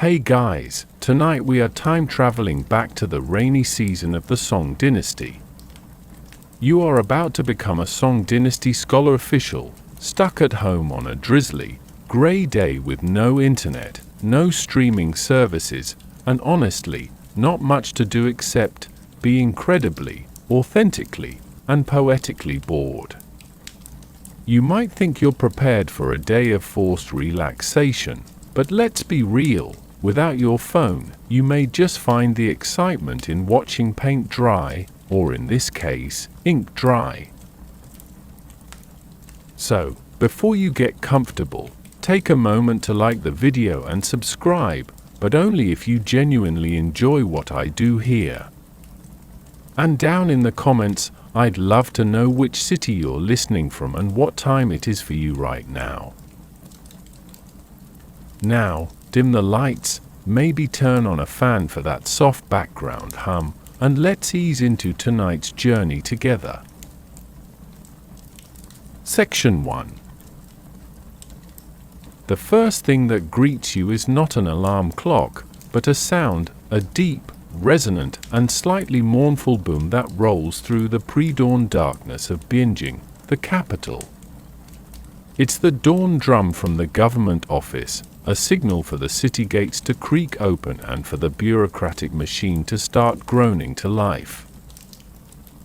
Hey guys, tonight we are time traveling back to the rainy season of the Song Dynasty. You are about to become a Song Dynasty scholar official, stuck at home on a drizzly, grey day with no internet, no streaming services, and honestly, not much to do except be incredibly, authentically, and poetically bored. You might think you're prepared for a day of forced relaxation, but let's be real. Without your phone, you may just find the excitement in watching paint dry, or in this case, ink dry. So, before you get comfortable, take a moment to like the video and subscribe, but only if you genuinely enjoy what I do here. And down in the comments, I'd love to know which city you're listening from and what time it is for you right now. Now, dim the lights, maybe turn on a fan for that soft background hum, and let's ease into tonight's journey together. Section 1. The first thing that greets you is not an alarm clock, but a sound, a deep, resonant, and slightly mournful boom that rolls through the pre-dawn darkness of Beijing, the capital. It's the dawn drum from the government office, a signal for the city gates to creak open and for the bureaucratic machine to start groaning to life.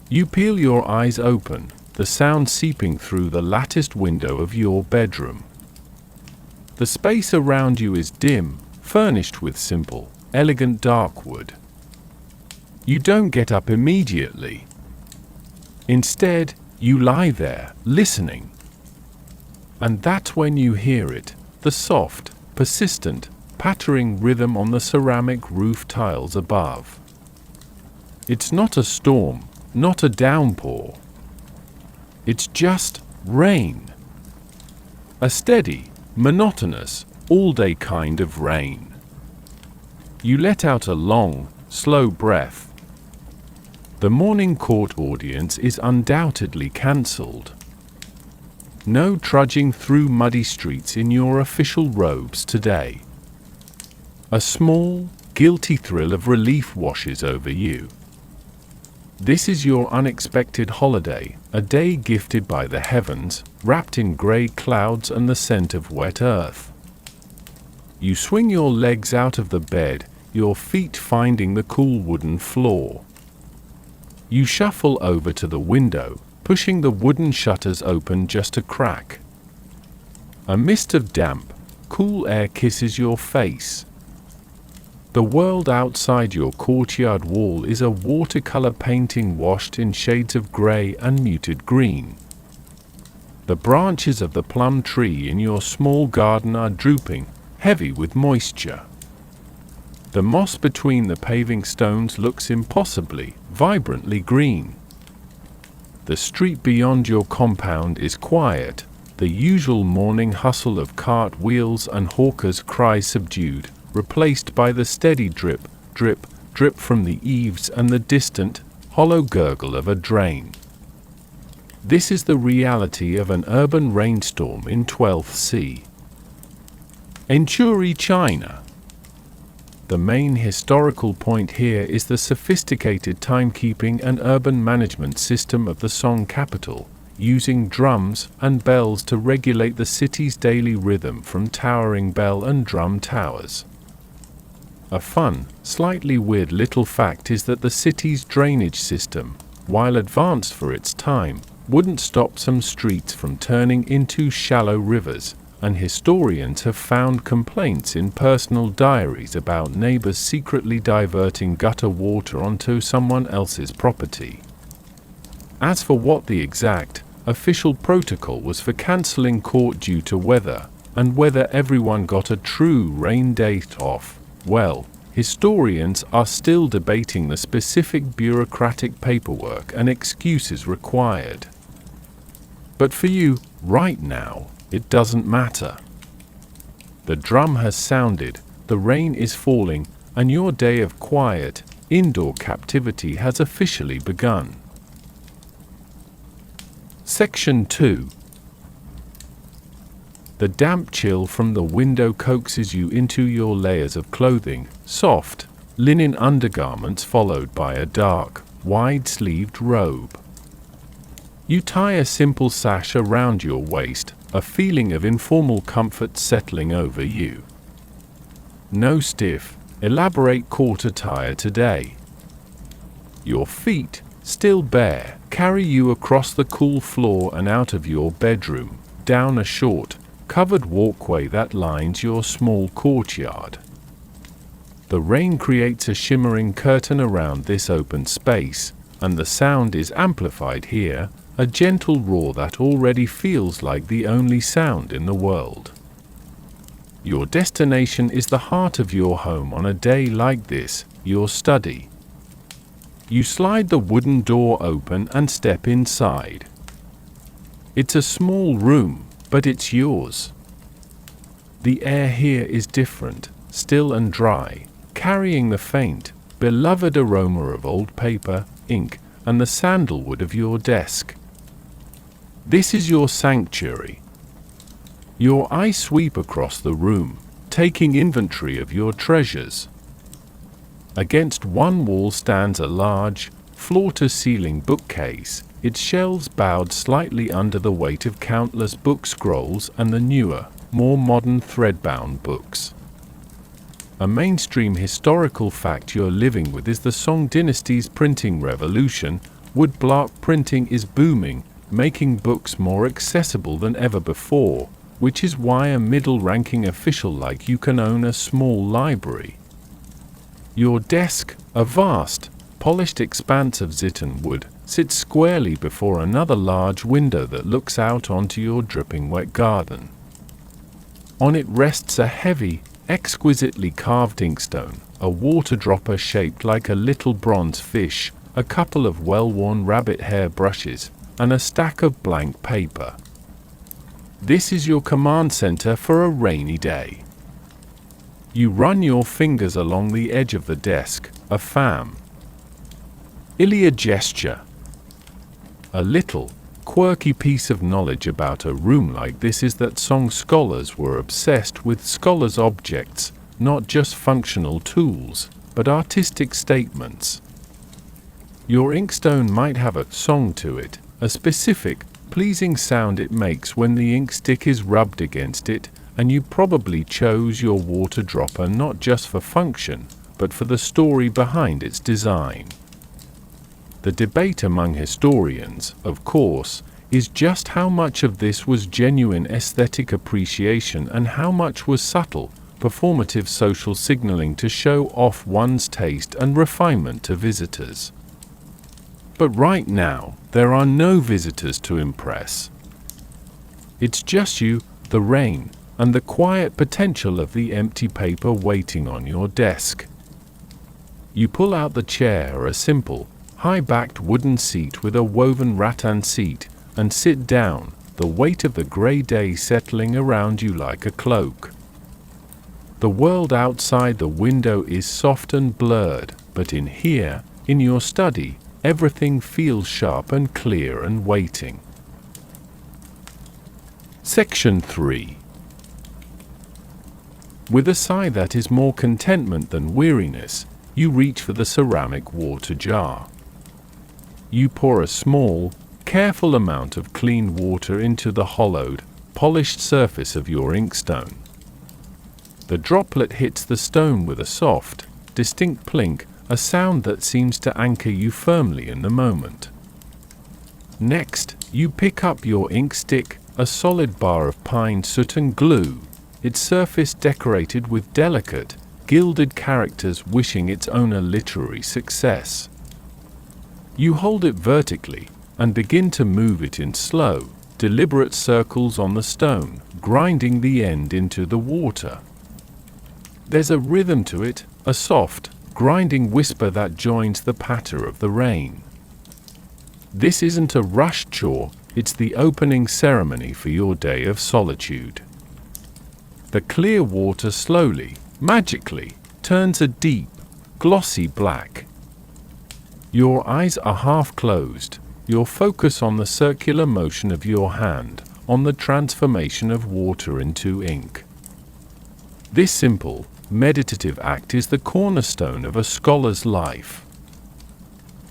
You peel your eyes open, the sound seeping through the latticed window of your bedroom. The space around you is dim, furnished with simple, elegant dark wood. You don't get up immediately. Instead, you lie there, listening. And that's when you hear it, the soft, persistent, pattering rhythm on the ceramic roof tiles above. It's not a storm, not a downpour. It's just rain. A steady, monotonous, all-day kind of rain. You let out a long, slow breath. The morning court audience is undoubtedly cancelled. No trudging through muddy streets in your official robes today. A small, guilty thrill of relief washes over you. This is your unexpected holiday, a day gifted by the heavens, wrapped in grey clouds and the scent of wet earth. You swing your legs out of the bed, your feet finding the cool wooden floor. You shuffle over to the window, pushing the wooden shutters open just a crack. A mist of damp, cool air kisses your face. The world outside your courtyard wall is a watercolor painting washed in shades of gray and muted green. The branches of the plum tree in your small garden are drooping, heavy with moisture. The moss between the paving stones looks impossibly, vibrantly green. The street beyond your compound is quiet, the usual morning hustle of cart wheels and hawkers' cries subdued, replaced by the steady drip, drip, drip from the eaves and the distant, hollow gurgle of a drain. This is the reality of an urban rainstorm in 12th C. Enchuri, China. The main historical point here is the sophisticated timekeeping and urban management system of the Song capital, using drums and bells to regulate the city's daily rhythm from towering bell and drum towers. A fun, slightly weird little fact is that the city's drainage system, while advanced for its time, wouldn't stop some streets from turning into shallow rivers, and historians have found complaints in personal diaries about neighbors secretly diverting gutter water onto someone else's property. As for what the exact, official protocol was for cancelling court due to weather, and whether everyone got a true rain date off, well, historians are still debating the specific bureaucratic paperwork and excuses required. But for you, right now, it doesn't matter. The drum has sounded, the rain is falling, and your day of quiet, indoor captivity has officially begun. Section 2. The damp chill from the window coaxes you into your layers of clothing, soft, linen undergarments followed by a dark, wide-sleeved robe. You tie a simple sash around your waist, a feeling of informal comfort settling over you. No stiff, elaborate court attire today. Your feet, still bare, carry you across the cool floor and out of your bedroom, down a short, covered walkway that lines your small courtyard. The rain creates a shimmering curtain around this open space, and the sound is amplified here, a gentle roar that already feels like the only sound in the world. Your destination is the heart of your home on a day like this, your study. You slide the wooden door open and step inside. It's a small room, but it's yours. The air here is different, still and dry, carrying the faint, beloved aroma of old paper, ink, and the sandalwood of your desk. This is your sanctuary. Your eyes sweep across the room, taking inventory of your treasures. Against one wall stands a large, floor-to-ceiling bookcase, its shelves bowed slightly under the weight of countless book scrolls and the newer, more modern thread-bound books. A mainstream historical fact you're living with is the Song Dynasty's printing revolution. Woodblock printing is booming, making books more accessible than ever before, which is why a middle-ranking official like you can own a small library. Your desk, a vast, polished expanse of zitten wood, sits squarely before another large window that looks out onto your dripping wet garden. On it rests a heavy, exquisitely carved inkstone, a water dropper shaped like a little bronze fish, a couple of well-worn rabbit hair brushes, and a stack of blank paper. This is your command center for a rainy day. You run your fingers along the edge of the desk, a familiar gesture. A little, quirky piece of knowledge about a room like this is that Song scholars were obsessed with scholars' objects, not just functional tools, but artistic statements. Your inkstone might have a song to it, a specific, pleasing sound it makes when the ink stick is rubbed against it, and you probably chose your water dropper not just for function, but for the story behind its design. The debate among historians, of course, is just how much of this was genuine aesthetic appreciation and how much was subtle, performative social signaling to show off one's taste and refinement to visitors. But right now, there are no visitors to impress. It's just you, the rain, and the quiet potential of the empty paper waiting on your desk. You pull out the chair, a simple, high-backed wooden seat with a woven rattan seat, and sit down, the weight of the grey day settling around you like a cloak. The world outside the window is soft and blurred, but in here, in your study, everything feels sharp and clear and waiting. Section 3. With a sigh that is more contentment than weariness, you reach for the ceramic water jar. You pour a small, careful amount of clean water into the hollowed, polished surface of your inkstone. The droplet hits the stone with a soft, distinct plink, a sound that seems to anchor you firmly in the moment. Next, you pick up your ink stick, a solid bar of pine soot and glue, its surface decorated with delicate, gilded characters wishing its owner literary success. You hold it vertically and begin to move it in slow, deliberate circles on the stone, grinding the end into the water. There's a rhythm to it, a soft, grinding whisper that joins the patter of the rain. This isn't a rushed chore, it's the opening ceremony for your day of solitude. The clear water slowly, magically, turns a deep, glossy black. Your eyes are half closed, your focus on the circular motion of your hand, on the transformation of water into ink. This simple, meditative act is the cornerstone of a scholar's life.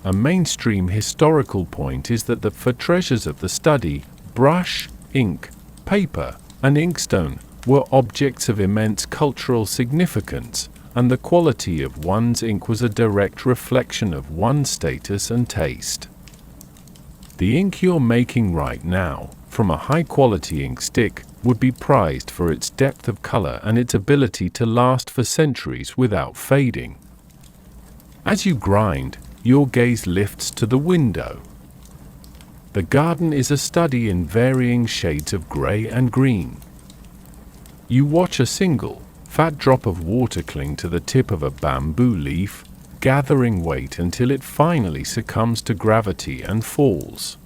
A mainstream historical point is that for treasures of the study, brush, ink, paper, and inkstone were objects of immense cultural significance, and the quality of one's ink was a direct reflection of one's status and taste. The ink you're making right now, from a high-quality ink stick, would be prized for its depth of color and its ability to last for centuries without fading. As you grind, your gaze lifts to the window. The garden is a study in varying shades of gray and green. You watch a single, fat drop of water cling to the tip of a bamboo leaf, gathering weight until it finally succumbs to gravity and falls.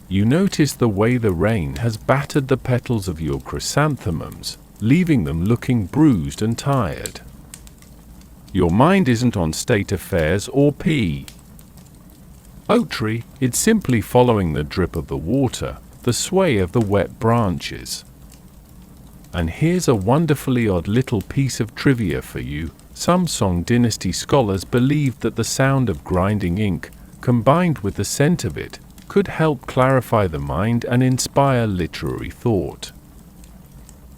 You notice the way the rain has battered the petals of your chrysanthemums, leaving them looking bruised and tired. Your mind isn't on state affairs or poetry, it's simply following the drip of the water, the sway of the wet branches. And here's a wonderfully odd little piece of trivia for you. Some Song Dynasty scholars believed that the sound of grinding ink, combined with the scent of it, could help clarify the mind and inspire literary thought.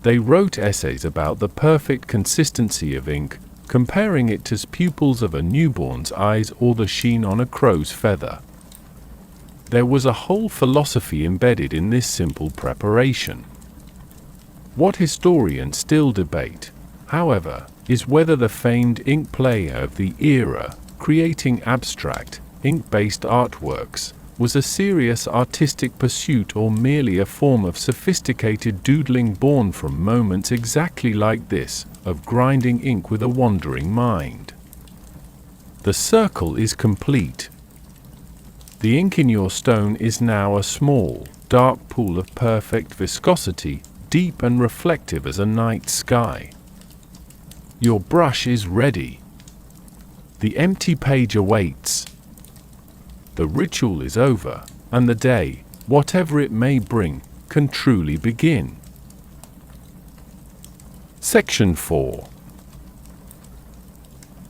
They wrote essays about the perfect consistency of ink, comparing it to pupils of a newborn's eyes or the sheen on a crow's feather. There was a whole philosophy embedded in this simple preparation. What historians still debate, however, is whether the famed ink player of the era, creating abstract, ink-based artworks, was a serious artistic pursuit or merely a form of sophisticated doodling born from moments exactly like this, of grinding ink with a wandering mind. The circle is complete. The ink in your stone is now a small, dark pool of perfect viscosity, deep and reflective as a night sky. Your brush is ready. The empty page awaits. The ritual is over, and the day, whatever it may bring, can truly begin. Section 4.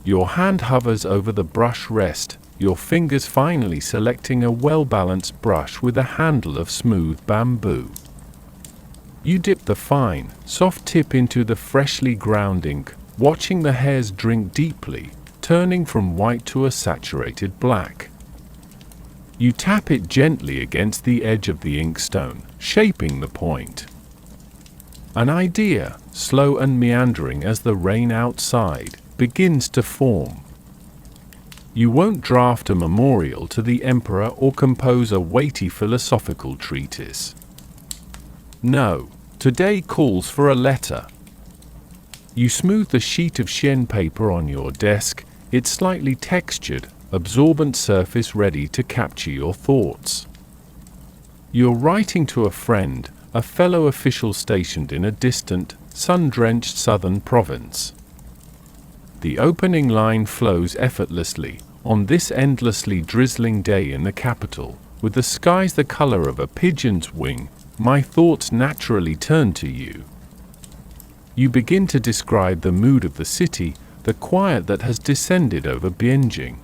Your hand hovers over the brush rest, your fingers finally selecting a well-balanced brush with a handle of smooth bamboo. You dip the fine, soft tip into the freshly ground ink, watching the hairs drink deeply, turning from white to a saturated black. You tap it gently against the edge of the inkstone, shaping the point. An idea, slow and meandering as the rain outside, begins to form. You won't draft a memorial to the emperor or compose a weighty philosophical treatise. No, today calls for a letter. You smooth the sheet of chien paper on your desk, its slightly textured, absorbent surface ready to capture your thoughts. You're writing to a friend, a fellow official stationed in a distant, sun-drenched southern province. The opening line flows effortlessly, on this endlessly drizzling day in the capital, with the skies the color of a pigeon's wing, my thoughts naturally turn to you. You begin to describe the mood of the city, the quiet that has descended over Beijing.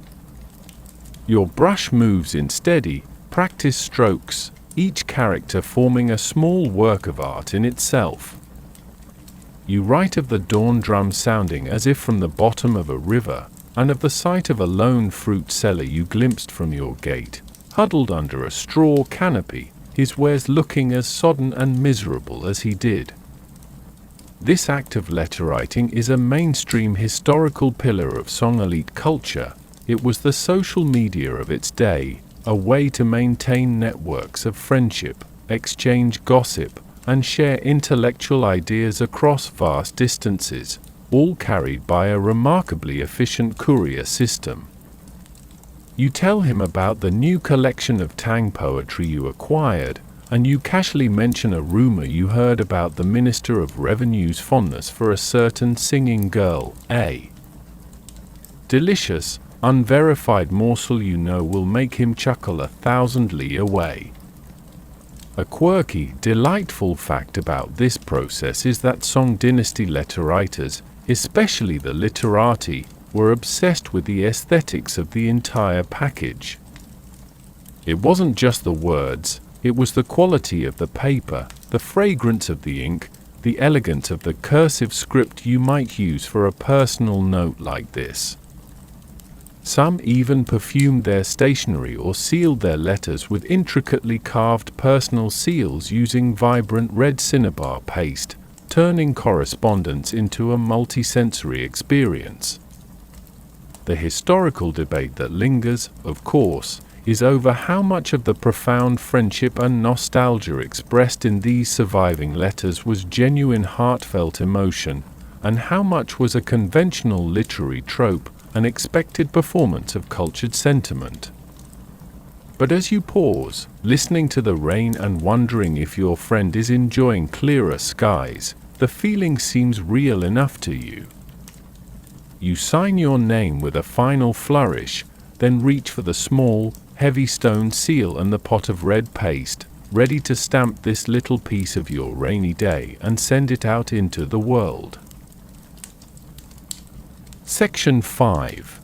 Your brush moves in steady, practiced strokes, each character forming a small work of art in itself. You write of the dawn drum sounding as if from the bottom of a river, and of the sight of a lone fruit seller you glimpsed from your gate, huddled under a straw canopy, his wares looking as sodden and miserable as he did. This act of letter writing is a mainstream historical pillar of Song elite culture. It was the social media of its day, a way to maintain networks of friendship, exchange gossip, and share intellectual ideas across vast distances, all carried by a remarkably efficient courier system. You tell him about the new collection of Tang poetry you acquired, and you casually mention a rumor you heard about the Minister of Revenue's fondness for a certain singing girl, a delicious, unverified morsel you know will make him chuckle 1,000 li away. A quirky, delightful fact about this process is that Song Dynasty letter writers, especially the literati, were obsessed with the aesthetics of the entire package. It wasn't just the words, it was the quality of the paper, the fragrance of the ink, the elegance of the cursive script you might use for a personal note like this. Some even perfumed their stationery or sealed their letters with intricately carved personal seals using vibrant red cinnabar paste, turning correspondence into a multisensory experience. The historical debate that lingers, of course, is over how much of the profound friendship and nostalgia expressed in these surviving letters was genuine heartfelt emotion, and how much was a conventional literary trope, an expected performance of cultured sentiment. But as you pause, listening to the rain and wondering if your friend is enjoying clearer skies, the feeling seems real enough to you. You sign your name with a final flourish, then reach for the small, heavy stone seal and the pot of red paste, ready to stamp this little piece of your rainy day and send it out into the world. Section 5.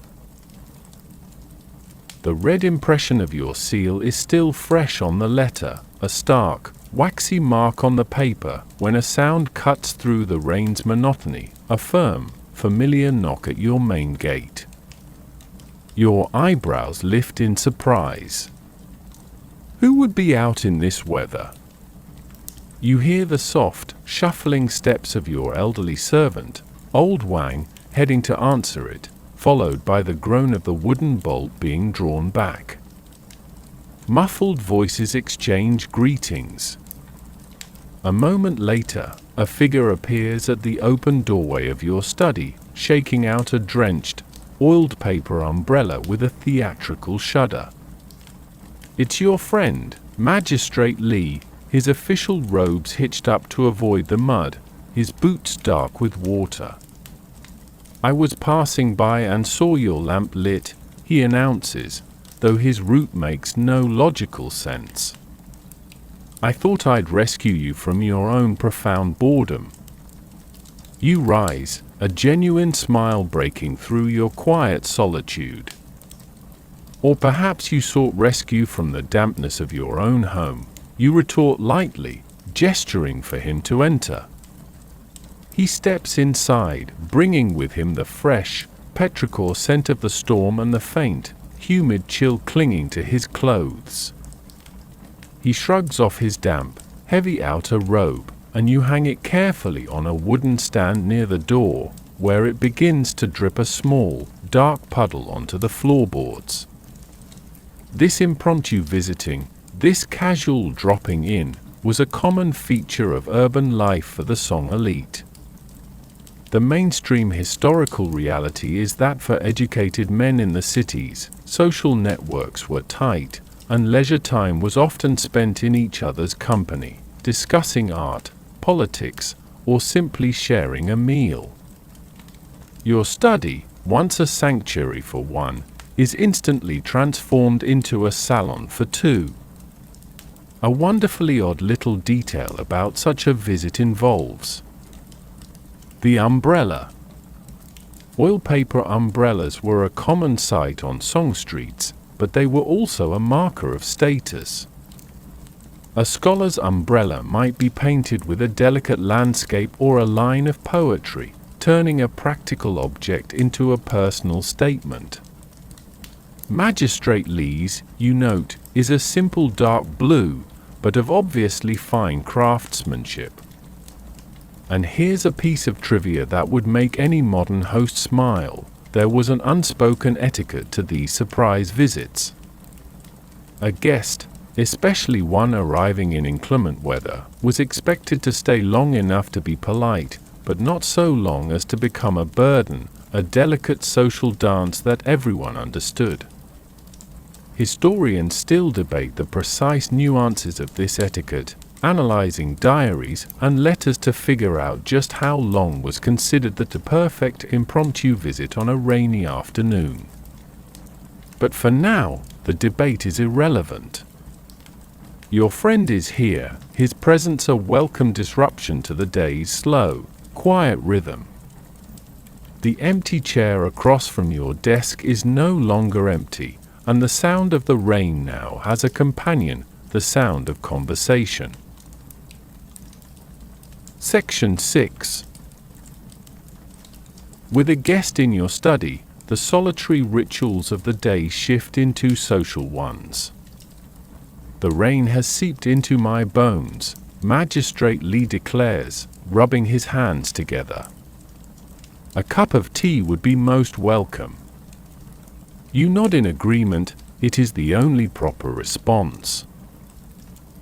The red impression of your seal is still fresh on the letter, a stark, waxy mark on the paper when a sound cuts through the rain's monotony, a firm, familiar knock at your main gate. Your eyebrows lift in surprise. Who would be out in this weather? You hear the soft, shuffling steps of your elderly servant, Old Wang, heading to answer it, followed by the groan of the wooden bolt being drawn back. Muffled voices exchange greetings. A moment later, a figure appears at the open doorway of your study, shaking out a drenched, oiled paper umbrella with a theatrical shudder. It's your friend, Magistrate Li, his official robes hitched up to avoid the mud, his boots dark with water. I was passing by and saw your lamp lit, he announces, though his route makes no logical sense. I thought I'd rescue you from your own profound boredom. You rise, a genuine smile breaking through your quiet solitude. Or perhaps you sought rescue from the dampness of your own home, you retort lightly, gesturing for him to enter. He steps inside, bringing with him the fresh, petrichor scent of the storm and the faint, humid chill clinging to his clothes. He shrugs off his damp, heavy outer robe, and you hang it carefully on a wooden stand near the door, where it begins to drip a small, dark puddle onto the floorboards. This impromptu visiting, this casual dropping in, was a common feature of urban life for the Song elite. The mainstream historical reality is that for educated men in the cities, social networks were tight, and leisure time was often spent in each other's company, discussing art, politics, or simply sharing a meal. Your study, once a sanctuary for one, is instantly transformed into a salon for two. A wonderfully odd little detail about such a visit involves the umbrella. Oil paper umbrellas were a common sight on Song streets, but they were also a marker of status. A scholar's umbrella might be painted with a delicate landscape or a line of poetry, turning a practical object into a personal statement. Magistrate Li's, you note, is a simple dark blue, but of obviously fine craftsmanship. And here's a piece of trivia that would make any modern host smile. There was an unspoken etiquette to these surprise visits. A guest, especially one arriving in inclement weather, was expected to stay long enough to be polite, but not so long as to become a burden, a delicate social dance that everyone understood. Historians still debate the precise nuances of this etiquette, analyzing diaries and letters to figure out just how long was considered the perfect impromptu visit on a rainy afternoon. But for now, the debate is irrelevant. Your friend is here, his presence a welcome disruption to the day's slow, quiet rhythm. The empty chair across from your desk is no longer empty, and the sound of the rain now has a companion, the sound of conversation. Section 6. With a guest in your study, the solitary rituals of the day shift into social ones. The rain has seeped into my bones, Magistrate Lee declares, rubbing his hands together. A cup of tea would be most welcome. You nod in agreement, it is the only proper response.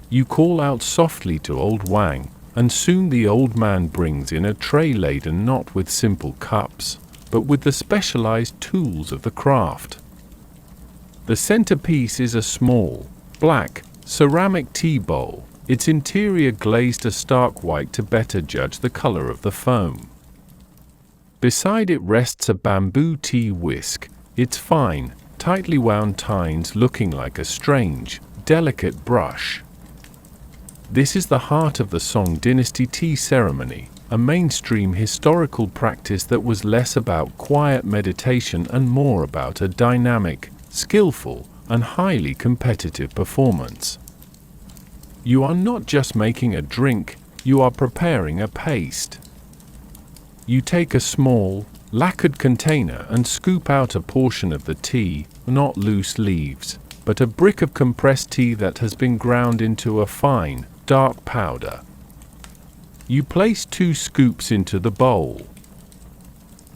You call out softly to old Wang, and soon the old man brings in a tray laden not with simple cups, but with the specialized tools of the craft. The centerpiece is a small, black, ceramic tea bowl, its interior glazed a stark white to better judge the color of the foam. Beside it rests a bamboo tea whisk, its fine, tightly wound tines looking like a strange, delicate brush. This is the heart of the Song Dynasty tea ceremony, a mainstream historical practice that was less about quiet meditation and more about a dynamic, skillful, and highly competitive performance. You are not just making a drink, you are preparing a paste. You take a small, lacquered container and scoop out a portion of the tea, not loose leaves, but a brick of compressed tea that has been ground into a fine, dark powder. You place 2 scoops into the bowl.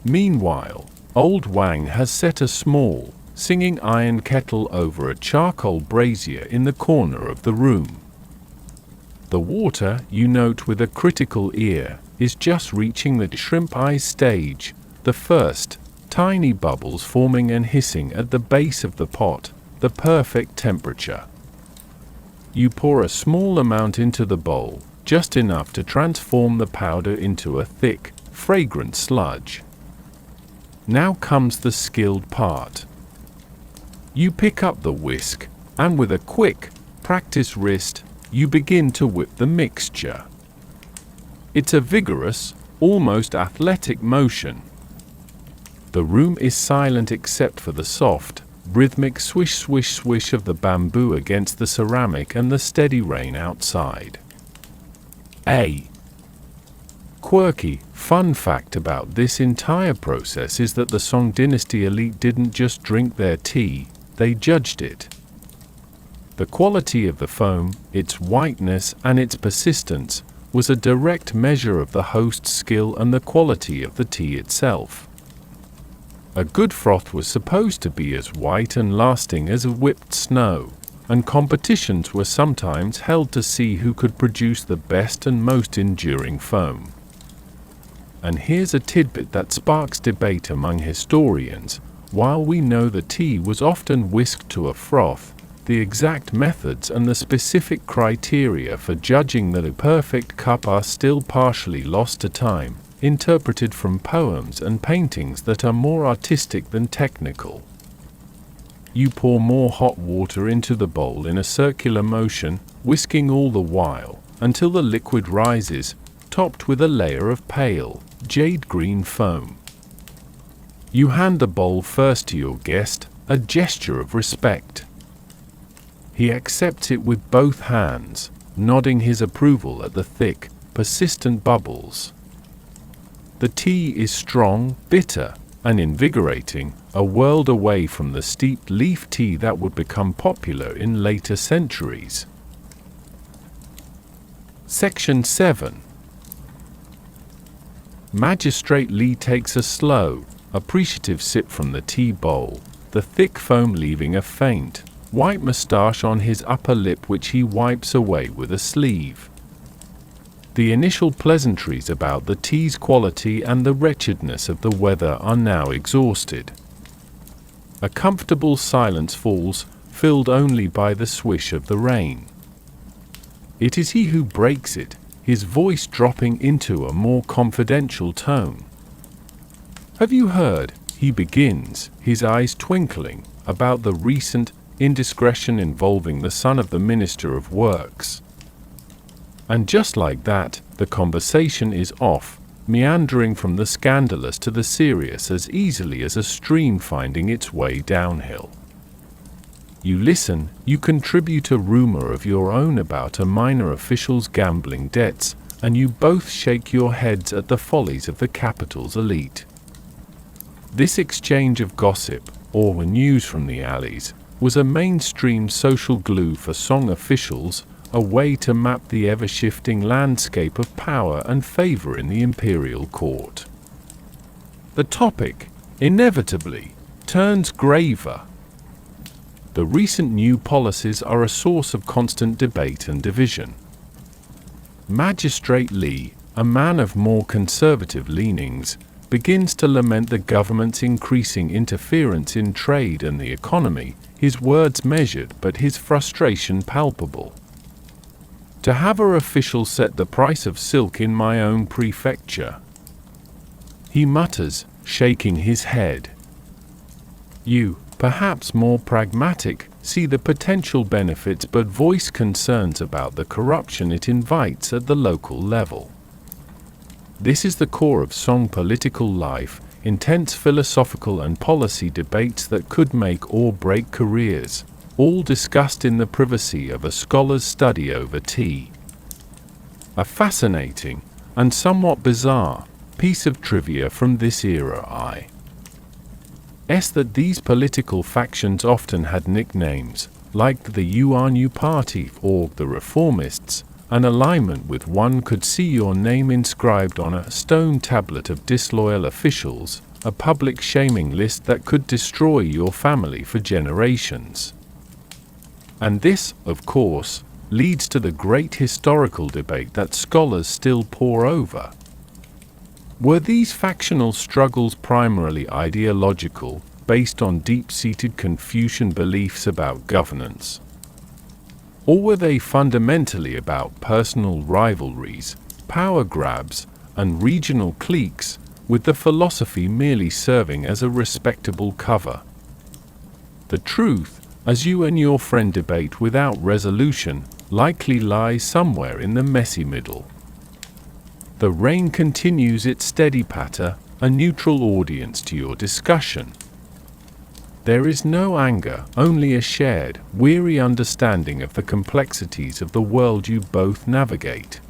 Meanwhile, old Wang has set a small, singing iron kettle over a charcoal brazier in the corner of the room. The water, you note with a critical ear, is just reaching the shrimp eye stage, the first, tiny bubbles forming and hissing at the base of the pot, the perfect temperature. You pour a small amount into the bowl, just enough to transform the powder into a thick, fragrant sludge. Now comes the skilled part. You pick up the whisk, and with a quick, practiced wrist, you begin to whip the mixture. It's a vigorous, almost athletic motion. The room is silent except for the soft, rhythmic swish-swish-swish of the bamboo against the ceramic and the steady rain outside. A quirky, fun fact about this entire process is that the Song Dynasty elite didn't just drink their tea, they judged it. The quality of the foam, its whiteness and its persistence, was a direct measure of the host's skill and the quality of the tea itself. A good froth was supposed to be as white and lasting as a whipped snow, and competitions were sometimes held to see who could produce the best and most enduring foam. And here's a tidbit that sparks debate among historians. While we know the tea was often whisked to a froth, the exact methods and the specific criteria for judging the perfect cup are still partially lost to time, interpreted from poems and paintings that are more artistic than technical. You pour more hot water into the bowl in a circular motion, whisking all the while, until the liquid rises, topped with a layer of pale, jade-green foam. You hand the bowl first to your guest, a gesture of respect. He accepts it with both hands, nodding his approval at the thick, persistent bubbles. The tea is strong, bitter, and invigorating, a world away from the steeped leaf tea that would become popular in later centuries. Section 7. Magistrate Lee takes a slow, appreciative sip from the tea bowl, the thick foam leaving a faint, white moustache on his upper lip which he wipes away with a sleeve. The initial pleasantries about the tea's quality and the wretchedness of the weather are now exhausted. A comfortable silence falls, filled only by the swish of the rain. It is he who breaks it, his voice dropping into a more confidential tone. "Have you heard," he begins, his eyes twinkling, "about the recent indiscretion involving the son of the Minister of Works. And just like that, the conversation is off, meandering from the scandalous to the serious as easily as a stream finding its way downhill. You listen, you contribute a rumor of your own about a minor official's gambling debts, and you both shake your heads at the follies of the capital's elite. This exchange of gossip, or news from the alleys, was a mainstream social glue for Song officials, a way to map the ever-shifting landscape of power and favor in the imperial court. The topic, inevitably, turns graver. The recent new policies are a source of constant debate and division. Magistrate Li, a man of more conservative leanings, begins to lament the government's increasing interference in trade and the economy, his words measured but his frustration palpable. To have our official set the price of silk in my own prefecture, he mutters, shaking his head. You, perhaps more pragmatic, see the potential benefits but voice concerns about the corruption it invites at the local level. This is the core of Song political life, intense philosophical and policy debates that could make or break careers, all discussed in the privacy of a scholar's study over tea. A fascinating, and somewhat bizarre, piece of trivia from this era is that these political factions often had nicknames, like the Yuan Party or the Reformists, an alignment with one could see your name inscribed on a stone tablet of disloyal officials, a public shaming list that could destroy your family for generations. And this, of course, leads to the great historical debate that scholars still pore over. Were these factional struggles primarily ideological, based on deep-seated Confucian beliefs about governance? Or were they fundamentally about personal rivalries, power grabs, and regional cliques, with the philosophy merely serving as a respectable cover? The truth, as you and your friend debate without resolution, likely lies somewhere in the messy middle. The rain continues its steady patter, a neutral audience to your discussion. There is no anger, only a shared, weary understanding of the complexities of the world you both navigate.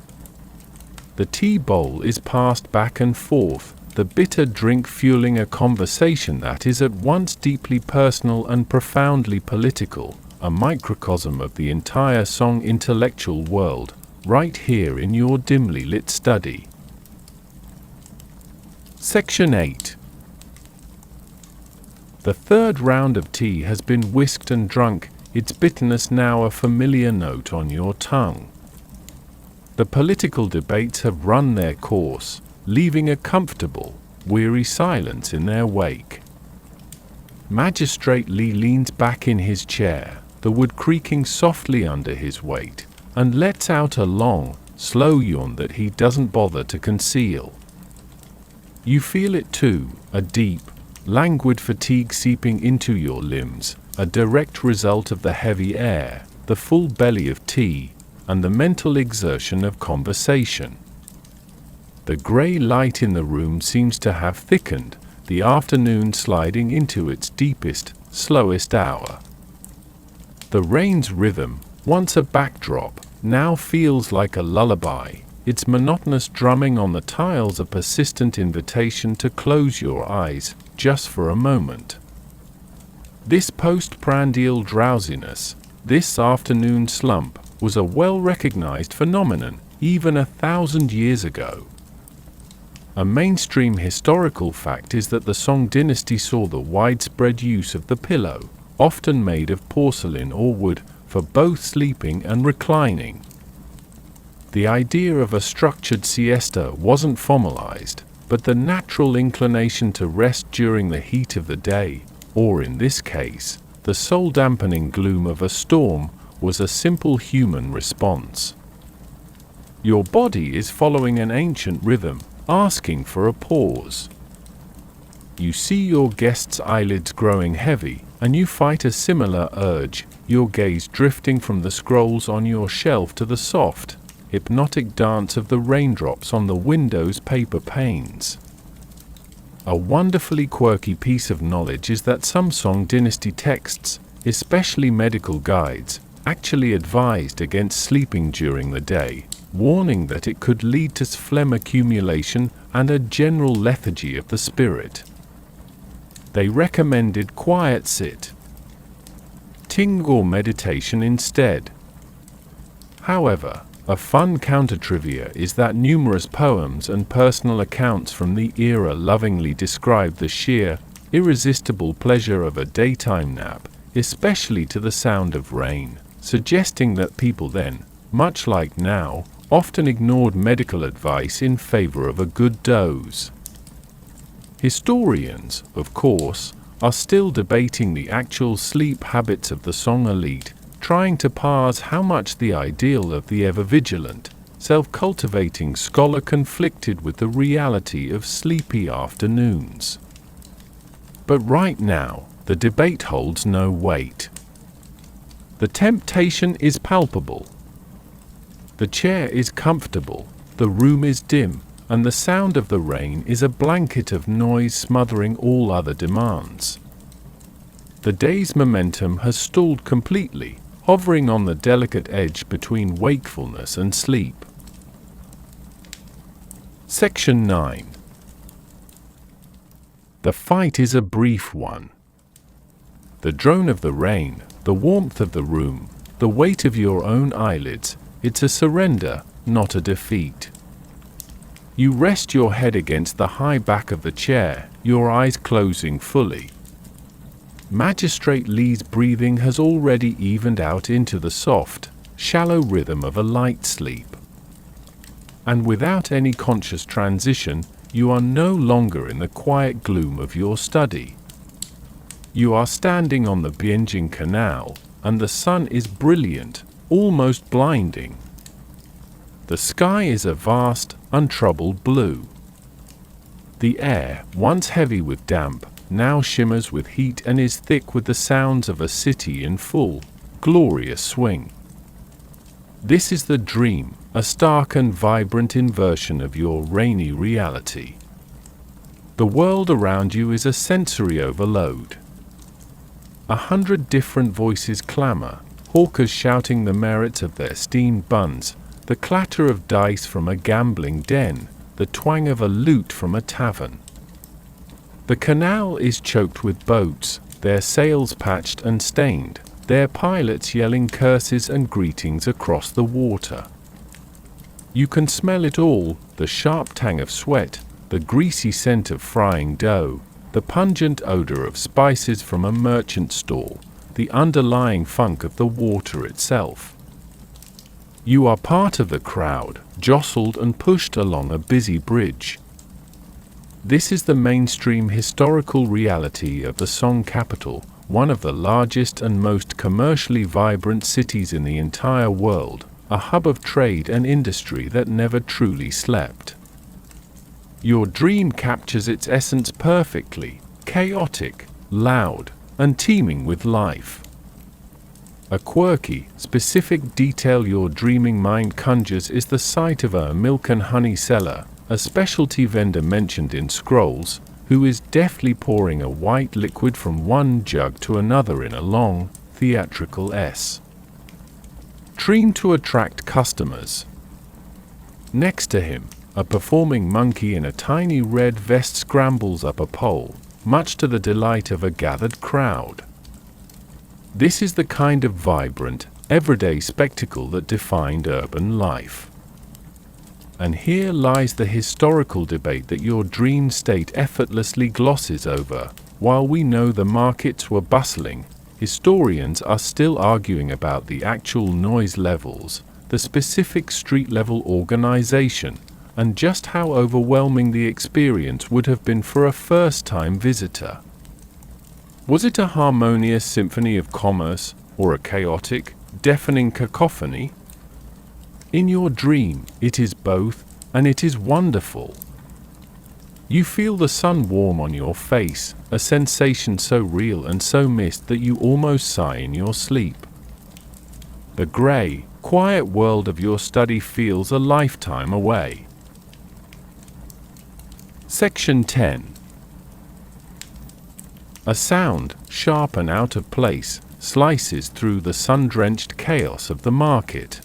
The tea bowl is passed back and forth, the bitter drink fueling a conversation that is at once deeply personal and profoundly political, a microcosm of the entire Song intellectual world, right here in your dimly lit study. Section 8. The third round of tea has been whisked and drunk, its bitterness now a familiar note on your tongue. The political debates have run their course, leaving a comfortable, weary silence in their wake. Magistrate Li leans back in his chair, the wood creaking softly under his weight, and lets out a long, slow yawn that he doesn't bother to conceal. You feel it too, a deep, languid fatigue seeping into your limbs, a direct result of the heavy air, the full belly of tea, and the mental exertion of conversation. The grey light in the room seems to have thickened, the afternoon sliding into its deepest, slowest hour. The rain's rhythm, once a backdrop, now feels like a lullaby, its monotonous drumming on the tiles a persistent invitation to close your eyes, just for a moment. This postprandial drowsiness, this afternoon slump, was a well-recognized phenomenon, even 1,000 years ago. A mainstream historical fact is that the Song Dynasty saw the widespread use of the pillow, often made of porcelain or wood, for both sleeping and reclining. The idea of a structured siesta wasn't formalized, but the natural inclination to rest during the heat of the day, or in this case, the soul-dampening gloom of a storm, was a simple human response. Your body is following an ancient rhythm, asking for a pause. You see your guest's eyelids growing heavy, and you fight a similar urge, your gaze drifting from the scrolls on your shelf to the soft, hypnotic dance of the raindrops on the window's paper panes. A wonderfully quirky piece of knowledge is that some Song Dynasty texts, especially medical guides, actually advised against sleeping during the day, warning that it could lead to phlegm accumulation and a general lethargy of the spirit. They recommended quiet sitting or meditation instead. However, a fun counter-trivia is that numerous poems and personal accounts from the era lovingly describe the sheer, irresistible pleasure of a daytime nap, especially to the sound of rain, suggesting that people then, much like now, often ignored medical advice in favor of a good doze. Historians, of course, are still debating the actual sleep habits of the Song elite, trying to parse how much the ideal of the ever-vigilant, self-cultivating scholar conflicted with the reality of sleepy afternoons. But right now, the debate holds no weight. The temptation is palpable. The chair is comfortable, the room is dim, and the sound of the rain is a blanket of noise smothering all other demands. The day's momentum has stalled completely, hovering on the delicate edge between wakefulness and sleep. Section 9. The fight is a brief one. The drone of the rain, the warmth of the room, the weight of your own eyelids, it's a surrender, not a defeat. You rest your head against the high back of the chair, your eyes closing fully. Magistrate Lee's breathing has already evened out into the soft, shallow rhythm of a light sleep. And without any conscious transition, you are no longer in the quiet gloom of your study. You are standing on the bygone canal, and the sun is brilliant, almost blinding. The sky is a vast, untroubled blue. The air, once heavy with damp, now shimmers with heat and is thick with the sounds of a city in full, glorious swing. This is the dream, a stark and vibrant inversion of your rainy reality. The world around you is a sensory overload. 100 different voices clamor, hawkers shouting the merits of their steamed buns, the clatter of dice from a gambling den, the twang of a lute from a tavern. The canal is choked with boats, their sails patched and stained, their pilots yelling curses and greetings across the water. You can smell it all, the sharp tang of sweat, the greasy scent of frying dough, the pungent odor of spices from a merchant stall, the underlying funk of the water itself. You are part of the crowd, jostled and pushed along a busy bridge. This is the mainstream historical reality of the Song capital, one of the largest and most commercially vibrant cities in the entire world, a hub of trade and industry that never truly slept. Your dream captures its essence perfectly, chaotic, loud, and teeming with life. A quirky, specific detail your dreaming mind conjures is the sight of a milk and honey seller, a specialty vendor mentioned in scrolls, who is deftly pouring a white liquid from one jug to another in a long, theatrical S. Trained to attract customers. Next to him, a performing monkey in a tiny red vest scrambles up a pole, much to the delight of a gathered crowd. This is the kind of vibrant, everyday spectacle that defined urban life. And here lies the historical debate that your dream state effortlessly glosses over. While we know the markets were bustling, historians are still arguing about the actual noise levels, the specific street-level organization, and just how overwhelming the experience would have been for a first-time visitor. Was it a harmonious symphony of commerce, or a chaotic, deafening cacophony? In your dream, it is both, and it is wonderful. You feel the sun warm on your face, a sensation so real and so missed that you almost sigh in your sleep. The grey, quiet world of your study feels a lifetime away. Section 10. A sound, sharp and out of place, slices through the sun-drenched chaos of the market.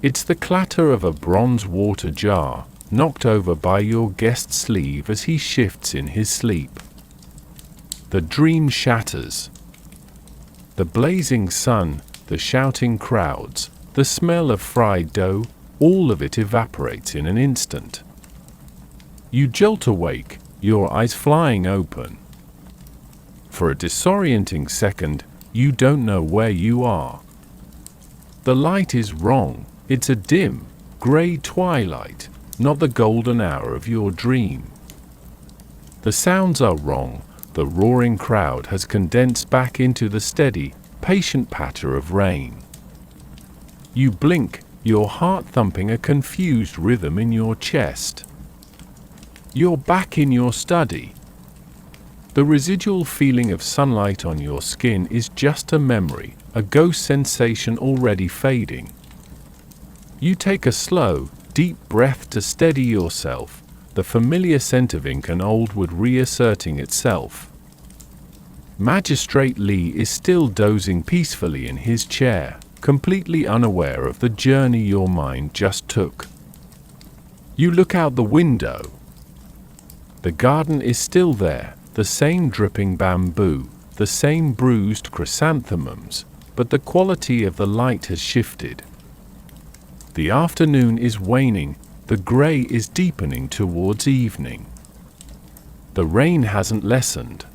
It's the clatter of a bronze water jar, knocked over by your guest's sleeve as he shifts in his sleep. The dream shatters. The blazing sun, the shouting crowds, the smell of fried dough, all of it evaporates in an instant. You jolt awake, your eyes flying open. For a disorienting second, you don't know where you are. The light is wrong. It's a dim, grey twilight, not the golden hour of your dream. The sounds are wrong. The roaring crowd has condensed back into the steady, patient patter of rain. You blink, your heart thumping a confused rhythm in your chest. You're back in your study. The residual feeling of sunlight on your skin is just a memory, a ghost sensation already fading. You take a slow, deep breath to steady yourself, the familiar scent of ink and old wood reasserting itself. Magistrate Lee is still dozing peacefully in his chair, completely unaware of the journey your mind just took. You look out the window. The garden is still there, the same dripping bamboo, the same bruised chrysanthemums, but the quality of the light has shifted. The afternoon is waning, the grey is deepening towards evening. The rain hasn't lessened.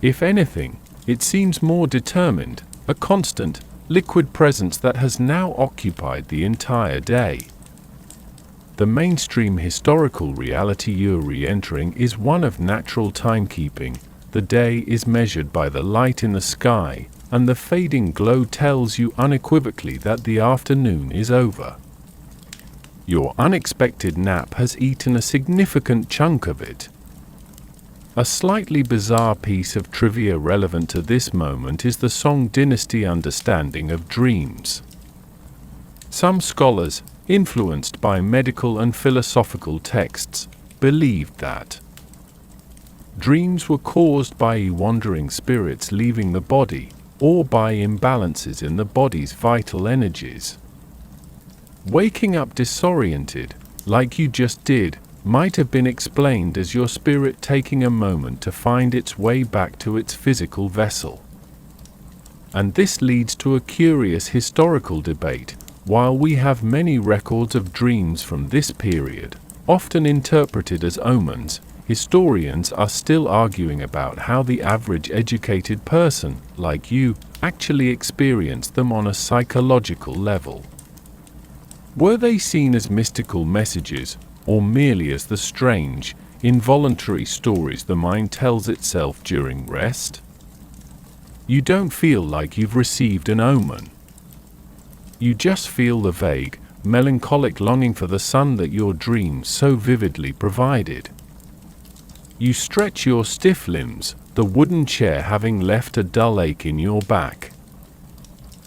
If anything, it seems more determined, a constant, liquid presence that has now occupied the entire day. The mainstream historical reality you're re-entering is one of natural timekeeping. The day is measured by the light in the sky, and the fading glow tells you unequivocally that the afternoon is over. Your unexpected nap has eaten a significant chunk of it. A slightly bizarre piece of trivia relevant to this moment is the Song Dynasty understanding of dreams. Some scholars, influenced by medical and philosophical texts, believed that dreams were caused by wandering spirits leaving the body, or by imbalances in the body's vital energies. Waking up disoriented, like you just did, might have been explained as your spirit taking a moment to find its way back to its physical vessel. And this leads to a curious historical debate. While we have many records of dreams from this period, often interpreted as omens, historians are still arguing about how the average educated person, like you, actually experienced them on a psychological level. Were they seen as mystical messages, or merely as the strange, involuntary stories the mind tells itself during rest? You don't feel like you've received an omen. You just feel the vague, melancholic longing for the sun that your dreams so vividly provided. You stretch your stiff limbs, the wooden chair having left a dull ache in your back.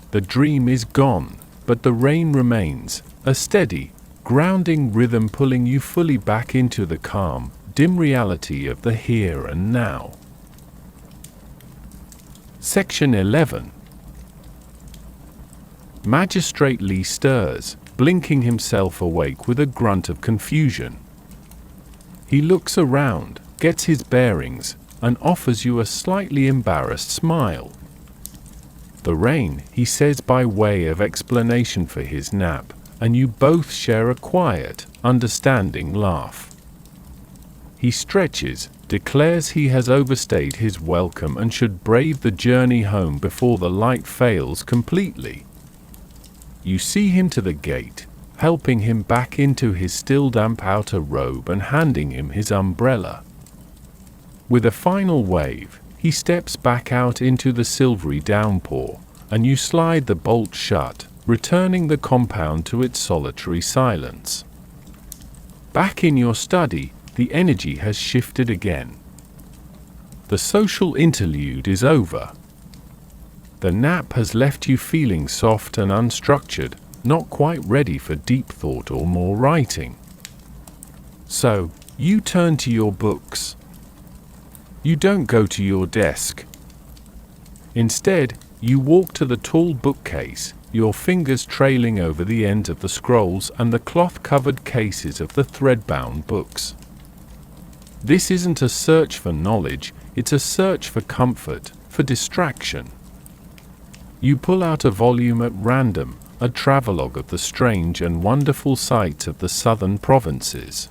The dream is gone, but the rain remains, a steady, grounding rhythm pulling you fully back into the calm, dim reality of the here and now. Section 11. Magistrate Lee stirs, blinking himself awake with a grunt of confusion. He looks around, gets his bearings, and offers you a slightly embarrassed smile. The rain, he says by way of explanation for his nap, and you both share a quiet, understanding laugh. He stretches, declares he has overstayed his welcome and should brave the journey home before the light fails completely. You see him to the gate, helping him back into his still damp outer robe and handing him his umbrella. With a final wave, he steps back out into the silvery downpour, and you slide the bolt shut, returning the compound to its solitary silence. Back in your study, the energy has shifted again. The social interlude is over. The nap has left you feeling soft and unstructured, not quite ready for deep thought or more writing. So, you turn to your books. You don't go to your desk. Instead, you walk to the tall bookcase, your fingers trailing over the ends of the scrolls and the cloth-covered cases of the thread-bound books. This isn't a search for knowledge, it's a search for comfort, for distraction. You pull out a volume at random, a travelogue of the strange and wonderful sights of the southern provinces.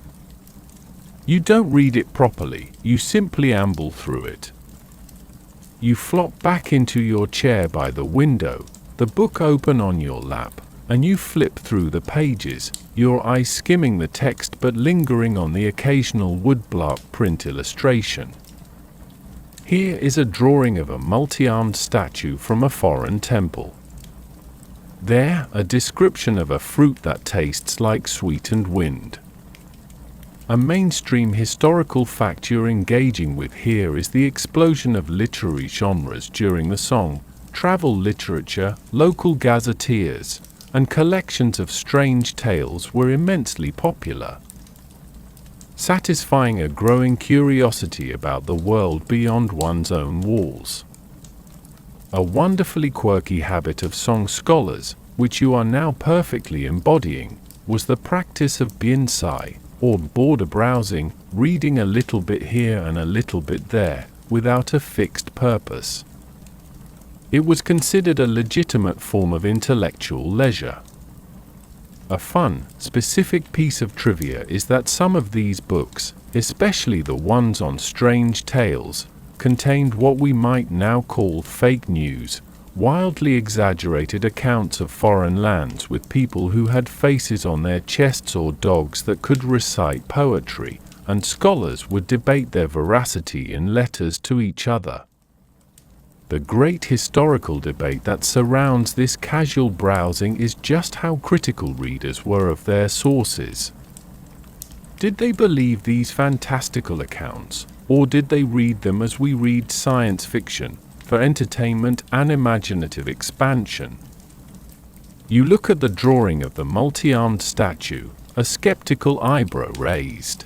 You don't read it properly, you simply amble through it. You flop back into your chair by the window, the book open on your lap, and you flip through the pages, your eyes skimming the text but lingering on the occasional woodblock print illustration. Here is a drawing of a multi-armed statue from a foreign temple. There, a description of a fruit that tastes like sweetened wind. A mainstream historical fact you're engaging with here is the explosion of literary genres during the Song, travel literature, local gazetteers, and collections of strange tales were immensely popular, satisfying a growing curiosity about the world beyond one's own walls. A wonderfully quirky habit of Song scholars, which you are now perfectly embodying, was the practice of bygone, or border browsing, reading a little bit here and a little bit there, without a fixed purpose. It was considered a legitimate form of intellectual leisure. A fun, specific piece of trivia is that some of these books, especially the ones on strange tales, contained what we might now call fake news, wildly exaggerated accounts of foreign lands with people who had faces on their chests or dogs that could recite poetry, and scholars would debate their veracity in letters to each other. The great historical debate that surrounds this casual browsing is just how critical readers were of their sources. Did they believe these fantastical accounts, or did they read them as we read science fiction, for entertainment and imaginative expansion? You look at the drawing of the multi-armed statue, a skeptical eyebrow raised.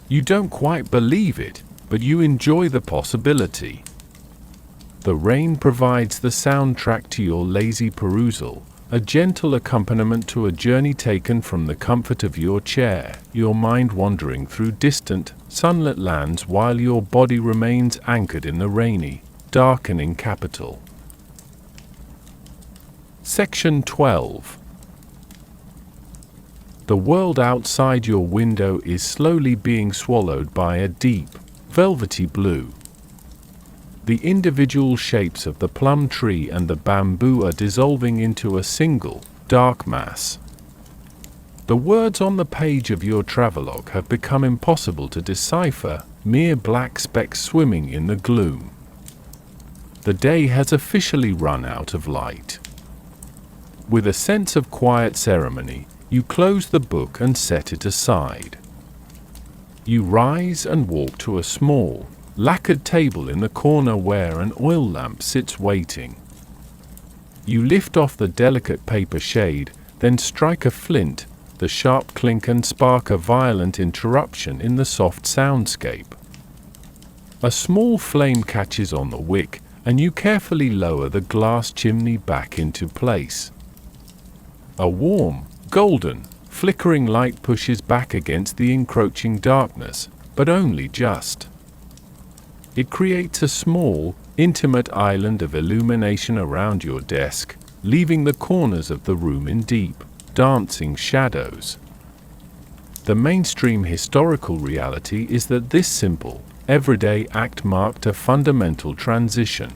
You don't quite believe it, but you enjoy the possibility. The rain provides the soundtrack to your lazy perusal, a gentle accompaniment to a journey taken from the comfort of your chair, your mind wandering through distant, sunlit lands while your body remains anchored in the rainy, darkening capital. Section 12. The world outside your window is slowly being swallowed by a deep, velvety blue. The individual shapes of the plum tree and the bamboo are dissolving into a single, dark mass. The words on the page of your travelogue have become impossible to decipher, mere black specks swimming in the gloom. The day has officially run out of light. With a sense of quiet ceremony, you close the book and set it aside. You rise and walk to a small, lacquered table in the corner where an oil lamp sits waiting. You lift off the delicate paper shade, then strike a flint, the sharp clink and spark a violent interruption in the soft soundscape. A small flame catches on the wick, and you carefully lower the glass chimney back into place. A warm, golden, flickering light pushes back against the encroaching darkness, but only just. It creates a small, intimate island of illumination around your desk, leaving the corners of the room in deep, dancing shadows. The mainstream historical reality is that this simple, everyday act marked a fundamental transition.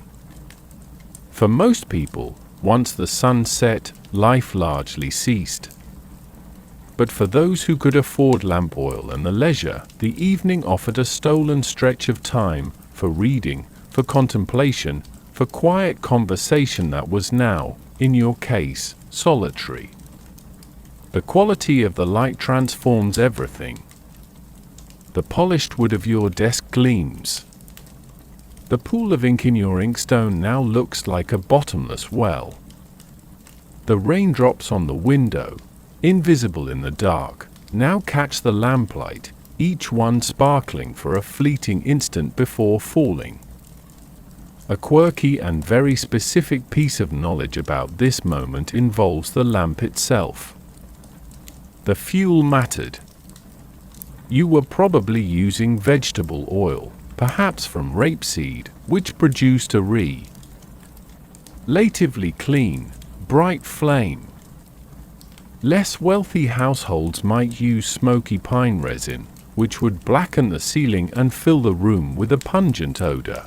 For most people, once the sun set, life largely ceased. But for those who could afford lamp oil and the leisure, the evening offered a stolen stretch of time for reading, for contemplation, for quiet conversation that was now, in your case, solitary. The quality of the light transforms everything. The polished wood of your desk gleams. The pool of ink in your inkstone now looks like a bottomless well. The raindrops on the window, invisible in the dark, now catch the lamplight, each one sparkling for a fleeting instant before falling. A quirky and very specific piece of knowledge about this moment involves the lamp itself. The fuel mattered. You were probably using vegetable oil, perhaps from rapeseed, which produced a relatively clean, bright flame. Less wealthy households might use smoky pine resin, which would blacken the ceiling and fill the room with a pungent odor.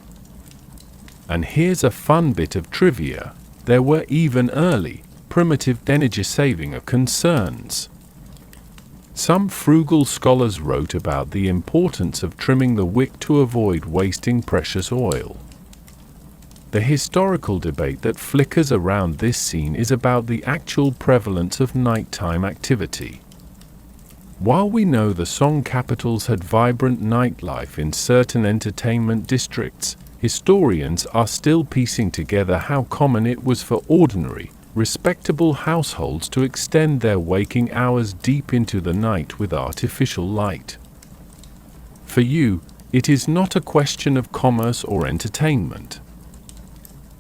And here's a fun bit of trivia: there were even early, primitive energy saving concerns. Some frugal scholars wrote about the importance of trimming the wick to avoid wasting precious oil. The historical debate that flickers around this scene is about the actual prevalence of nighttime activity. While we know the Song capitals had vibrant nightlife in certain entertainment districts, historians are still piecing together how common it was for ordinary, respectable households to extend their waking hours deep into the night with artificial light. For you, it is not a question of commerce or entertainment.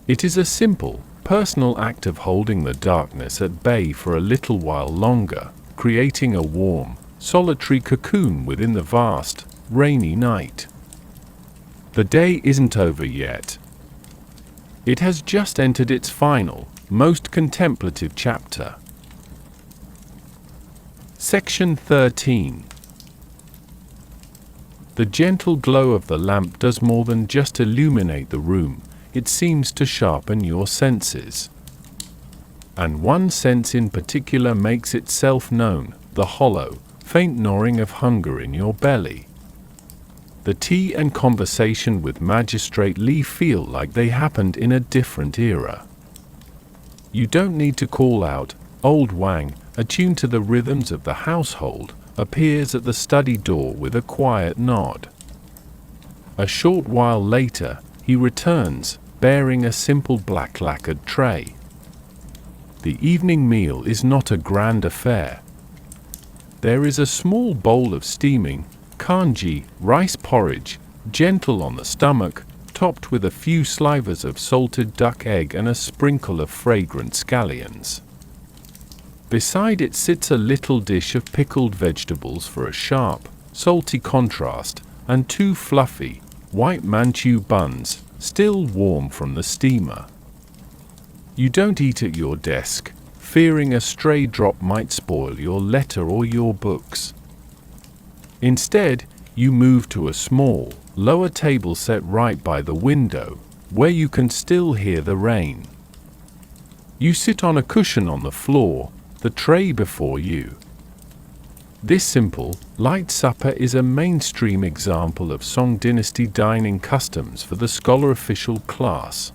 It is a simple, personal act of holding the darkness at bay for a little while longer, creating a warm, solitary cocoon within the vast, rainy night. The day isn't over yet. It has just entered its final, most contemplative chapter. Section 13. The gentle glow of the lamp does more than just illuminate the room, it seems to sharpen your senses. And one sense in particular makes itself known, the hollow, faint gnawing of hunger in your belly. The tea and conversation with Magistrate Lee feel like they happened in a different era. You don't need to call out. Old Wang, attuned to the rhythms of the household, appears at the study door with a quiet nod. A short while later, he returns, bearing a simple black lacquered tray. The evening meal is not a grand affair. There is a small bowl of steaming, congee, rice porridge, gentle on the stomach, topped with a few slivers of salted duck egg and a sprinkle of fragrant scallions. Beside it sits a little dish of pickled vegetables for a sharp, salty contrast, and two fluffy, white Manchu buns, still warm from the steamer. You don't eat at your desk, fearing a stray drop might spoil your letter or your books. Instead, you move to a small, lower table set right by the window, where you can still hear the rain. You sit on a cushion on the floor, the tray before you. This simple, light supper is a mainstream example of Song Dynasty dining customs for the scholar official class.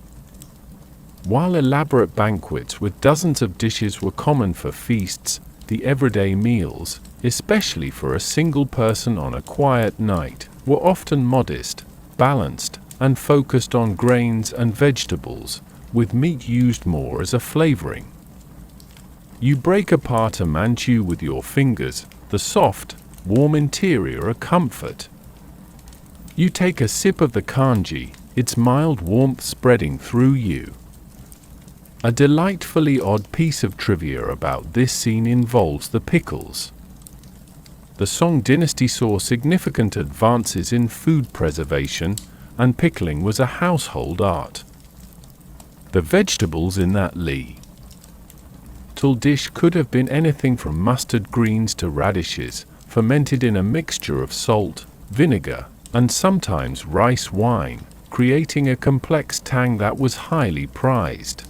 While elaborate banquets with dozens of dishes were common for feasts, the everyday meals, especially for a single person on a quiet night, were often modest, balanced, and focused on grains and vegetables, with meat used more as a flavoring. You break apart a Manchu with your fingers, the soft, warm interior a comfort. You take a sip of the congee, its mild warmth spreading through you. A delightfully odd piece of trivia about this scene involves the pickles. The Song Dynasty saw significant advances in food preservation, and pickling was a household art. The vegetables in that little dish could have been anything from mustard greens to radishes, fermented in a mixture of salt, vinegar, and sometimes rice wine, creating a complex tang that was highly prized.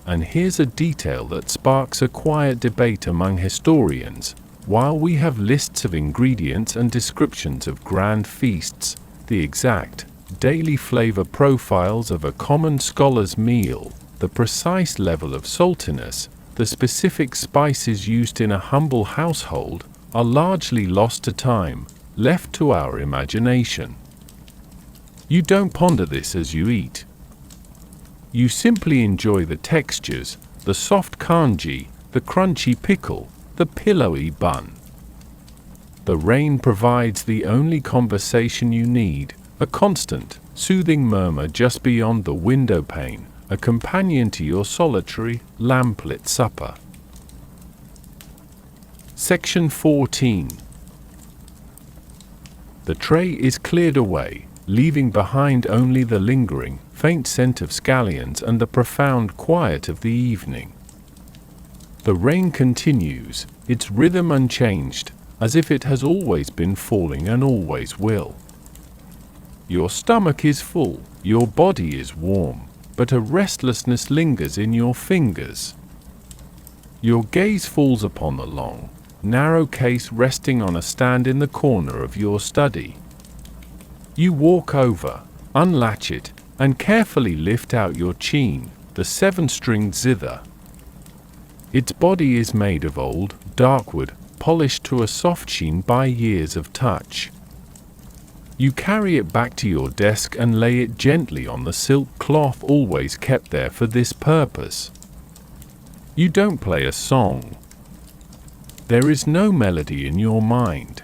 And here's a detail that sparks a quiet debate among historians. While we have lists of ingredients and descriptions of grand feasts, the exact, daily flavor profiles of a common scholar's meal, the precise level of saltiness, the specific spices used in a humble household, are largely lost to time, left to our imagination. You don't ponder this as you eat. You simply enjoy the textures, the soft kanji, the crunchy pickle, the pillowy bun. The rain provides the only conversation you need, a constant, soothing murmur just beyond the window pane, a companion to your solitary, lamplit supper. Section 14. The tray is cleared away, leaving behind only the lingering, faint scent of scallions and the profound quiet of the evening. The rain continues, its rhythm unchanged, as if it has always been falling and always will. Your stomach is full, your body is warm, but a restlessness lingers in your fingers. Your gaze falls upon the long, narrow case resting on a stand in the corner of your study. You walk over, unlatch it, and carefully lift out your chain, the 7-stringed zither. Its body is made of old, dark wood, polished to a soft sheen by years of touch. You carry it back to your desk and lay it gently on the silk cloth always kept there for this purpose. You don't play a song. There is no melody in your mind.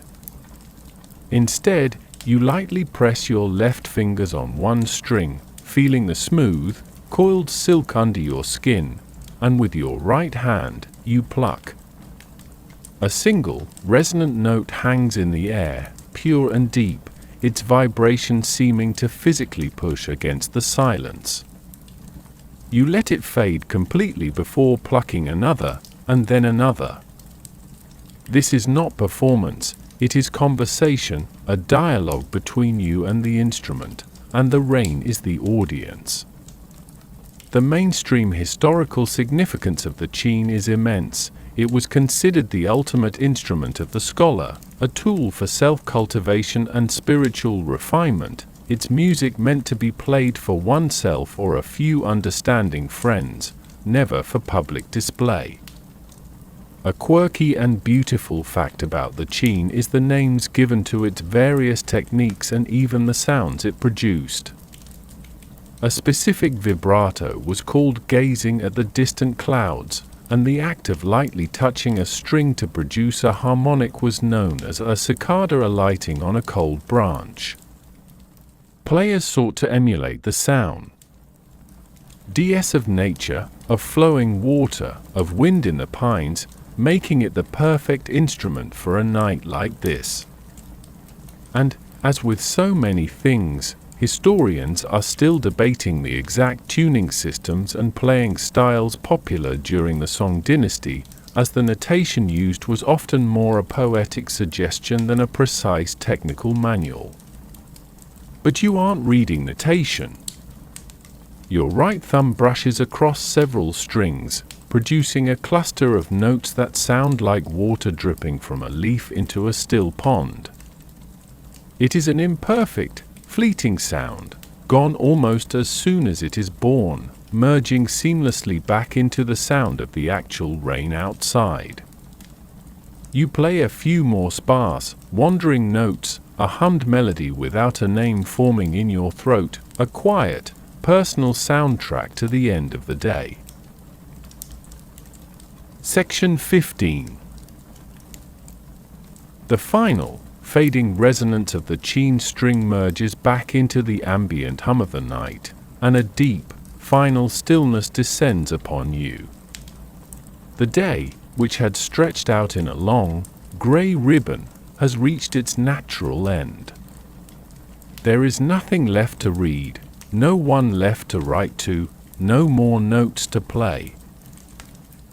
Instead, you lightly press your left fingers on one string, feeling the smooth, coiled silk under your skin, and with your right hand, you pluck. A single, resonant note hangs in the air, pure and deep, its vibration seeming to physically push against the silence. You let it fade completely before plucking another, and then another. This is not performance, it is conversation, a dialogue between you and the instrument, and the rain is the audience. The mainstream historical significance of the chain is immense. It was considered the ultimate instrument of the scholar, a tool for self-cultivation and spiritual refinement, its music meant to be played for oneself or a few understanding friends, never for public display. A quirky and beautiful fact about the chain is the names given to its various techniques and even the sounds it produced. A specific vibrato was called gazing at the distant clouds, and the act of lightly touching a string to produce a harmonic was known as a cicada alighting on a cold branch. Players sought to emulate the sound. DS of nature, of flowing water, of wind in the pines, making it the perfect instrument for a night like this. And, as with so many things, historians are still debating the exact tuning systems and playing styles popular during the Song Dynasty, as the notation used was often more a poetic suggestion than a precise technical manual. But you aren't reading notation. Your right thumb brushes across several strings, producing a cluster of notes that sound like water dripping from a leaf into a still pond. It is an imperfect, fleeting sound, gone almost as soon as it is born, merging seamlessly back into the sound of the actual rain outside. You play a few more sparse, wandering notes, a hummed melody without a name forming in your throat, a quiet, personal soundtrack to the end of the day. Section 15. The final, fading resonance of the chain string merges back into the ambient hum of the night, and a deep, final stillness descends upon you. The day, which had stretched out in a long, grey ribbon, has reached its natural end. There is nothing left to read, no one left to write to, no more notes to play.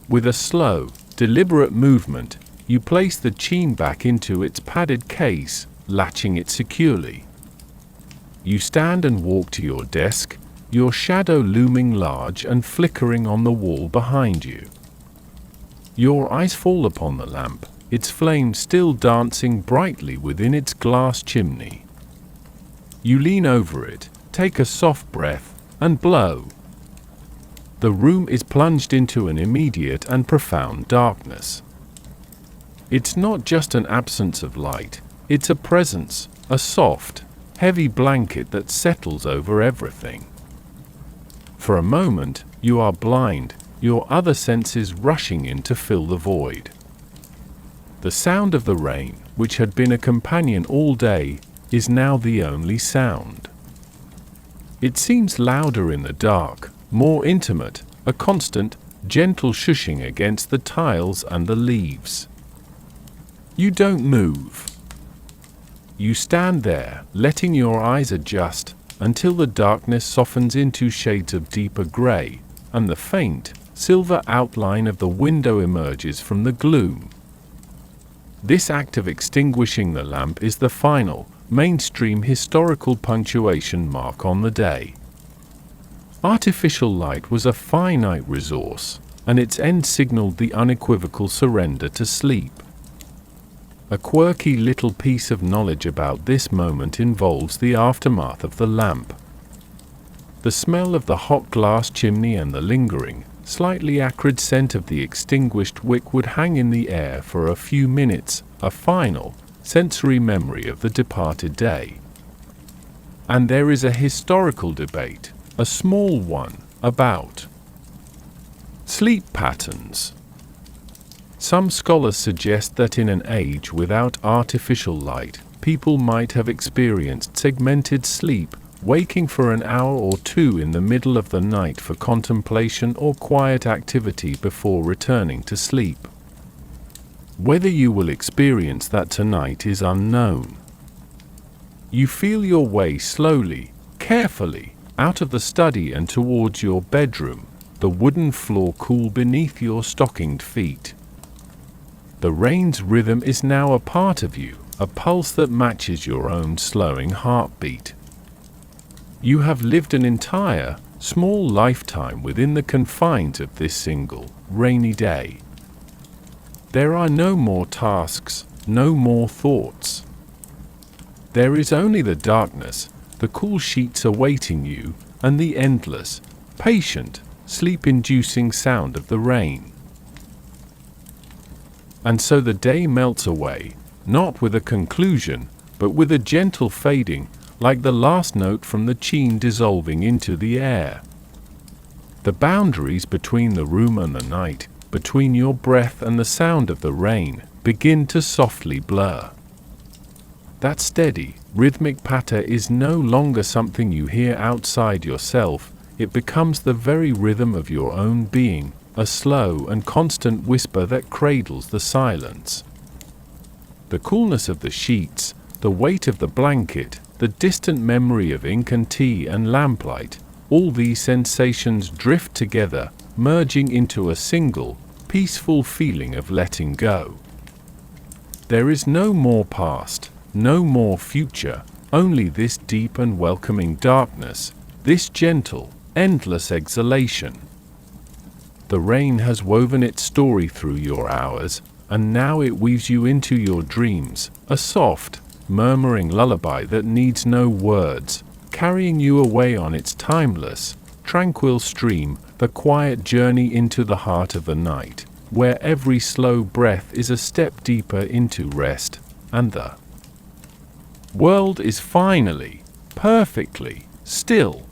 With a slow, deliberate movement, you place the chain back into its padded case, latching it securely. You stand and walk to your desk, your shadow looming large and flickering on the wall behind you. Your eyes fall upon the lamp, its flame still dancing brightly within its glass chimney. You lean over it, take a soft breath, and blow. The room is plunged into an immediate and profound darkness. It's not just an absence of light, It's a presence, a soft, heavy blanket that settles over everything. For a moment, you are blind, your other senses rushing in to fill the void. The sound of the rain, which had been a companion all day, is now the only sound. It seems louder in the dark, more intimate, a constant, gentle shushing against the tiles and the leaves. You don't move. You stand there, letting your eyes adjust, until the darkness softens into shades of deeper grey, and the faint, silver outline of the window emerges from the gloom. This act of extinguishing the lamp is the final, mainstream historical punctuation mark on the day. Artificial light was a finite resource, and its end signaled the unequivocal surrender to sleep. A quirky little piece of knowledge about this moment involves the aftermath of the lamp. The smell of the hot glass chimney and the lingering, slightly acrid scent of the extinguished wick would hang in the air for a few minutes, a final, sensory memory of the departed day. And there is a historical debate, a small one, about sleep patterns. Some scholars suggest that in an age without artificial light, people might have experienced segmented sleep, waking for an hour or two in the middle of the night for contemplation or quiet activity before returning to sleep. Whether you will experience that tonight is unknown. You feel your way slowly, carefully, out of the study and towards your bedroom, the wooden floor cool beneath your stockinged feet. The rain's rhythm is now a part of you, a pulse that matches your own slowing heartbeat. You have lived an entire, small lifetime within the confines of this single, rainy day. There are no more tasks, no more thoughts. There is only the darkness, the cool sheets awaiting you, and the endless, patient, sleep-inducing sound of the rain. And so the day melts away, not with a conclusion, but with a gentle fading, like the last note from the chime dissolving into the air. The boundaries between the room and the night, between your breath and the sound of the rain, begin to softly blur. That steady, rhythmic patter is no longer something you hear outside yourself, it becomes the very rhythm of your own being, a slow and constant whisper that cradles the silence. The coolness of the sheets, the weight of the blanket, the distant memory of ink and tea and lamplight, all these sensations drift together, merging into a single, peaceful feeling of letting go. There is no more past, no more future, only this deep and welcoming darkness, this gentle, endless exhalation. The rain has woven its story through your hours, and now it weaves you into your dreams, a soft, murmuring lullaby that needs no words, carrying you away on its timeless, tranquil stream, the quiet journey into the heart of the night, where every slow breath is a step deeper into rest, and the world is finally, perfectly, still.